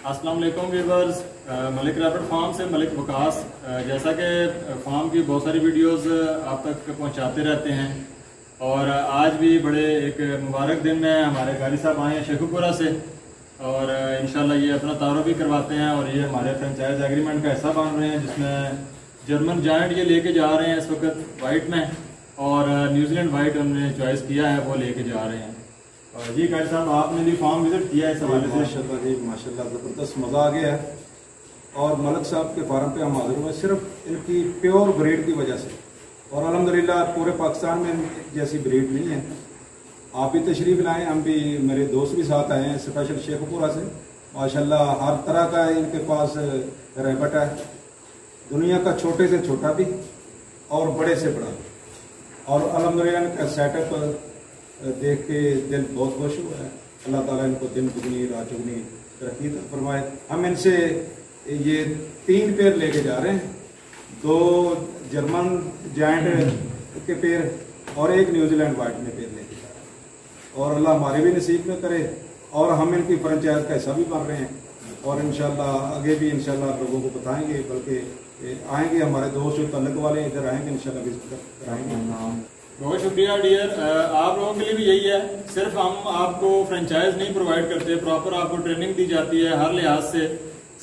अस्सलाम वालेकुम viewers, Malik rapid farm से मलिक वकास। जैसा कि फार्म की बहुत सारी वीडियोस आप तक पहुंचाते रहते हैं और आज भी बड़े एक मुबारक दिन में हमारे कारी साहब आए हैं शेखुपुरा से और इंशाल्लाह ये अपना तारुफ भी करवाते हैं और ये हमारे फ्रेंचाइज एग्रीमेंट का हिस्सा बन रहे हैं, जिसमें जर्मन जायंट ये लेके जा रहे हैं इस वक्त वाइट में और न्यूजीलैंड वाइट उन्होंने चॉइस किया है, वो लेके जा रहे हैं। जी कारी साहब, आपने भी फार्म विजिट किया है इस हवाले से? माशाल्लाह ज़बरदस्त मज़ा आ गया है और मलिक साहब के फार्म पे हम हाजिर हुए सिर्फ इनकी प्योर ब्रीड की वजह से, और अल्हम्दुलिल्लाह पूरे पाकिस्तान में जैसी ब्रीड नहीं है। आप भी तशरीफ़ लाएँ, हम भी, मेरे दोस्त भी साथ आए हैं स्पेशल शेखपुरा से। माशाल्लाह हर तरह का इनके पास रैबिट है, दुनिया का छोटे से छोटा भी और बड़े से बड़ा, और अल्हम्दुलिल्लाह इनका सेटअप देख के दिल बहुत खुश हुआ है। अल्लाह ताला इनको दिन दुगनी रात चुगनी तरक्की फरमाए। हम इनसे ये 3 पेयर लेके जा रहे हैं, 2 जर्मन जायंट के पेयर और 1 न्यूजीलैंड वाइट में पेयर लेके जा रहे हैं, और अल्लाह हमारे भी नसीब में करे और हम इनकी फ्रेंचाइज का हिस्सा भी बन रहे हैं और इंशाल्लाह आगे भी इंशाल्लाह लोगों को बताएंगे, बल्कि आएंगे हमारे दोस्त जो तल्लक वाले इधर आएंगे इंशाल्लाह विजिट कराएंगे। बहुत शुक्रिया डियर। आप लोगों के लिए भी यही है, सिर्फ हम आपको फ्रेंचाइज नहीं प्रोवाइड करते, प्रॉपर आपको ट्रेनिंग दी जाती है। हर लिहाज से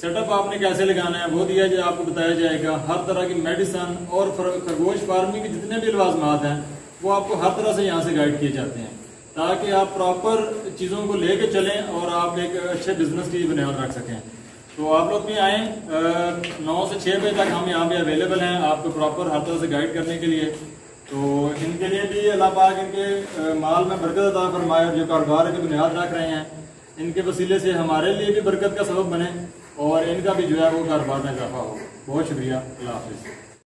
सेटअप आपने कैसे लगाना है वो दिया जाए, आपको बताया जाएगा। हर तरह की मेडिसन और खरगोश फार्मिंग के जितने भी लवाजमात हैं वो आपको हर तरह से यहाँ से गाइड किए जाते हैं, ताकि आप प्रॉपर चीज़ों को लेके चलें और आप एक अच्छे बिजनेस की बुनियाद रख सकें। तो आप लोग भी आएँ, 9 से 6 बजे तक हम यहाँ पे अवेलेबल हैं आपको प्रॉपर हर तरह से गाइड करने के लिए। तो इनके लिए भी अल्लाह पाक इनके माल में बरकत अता फरमाए और जो कारोबार की बुनियाद रख रहे हैं, इनके वसीले से हमारे लिए भी बरकत का सबब बने और इनका भी जो है वो कारोबार में इजाफा हो। बहुत शुक्रिया, अल्लाह हाफिज़।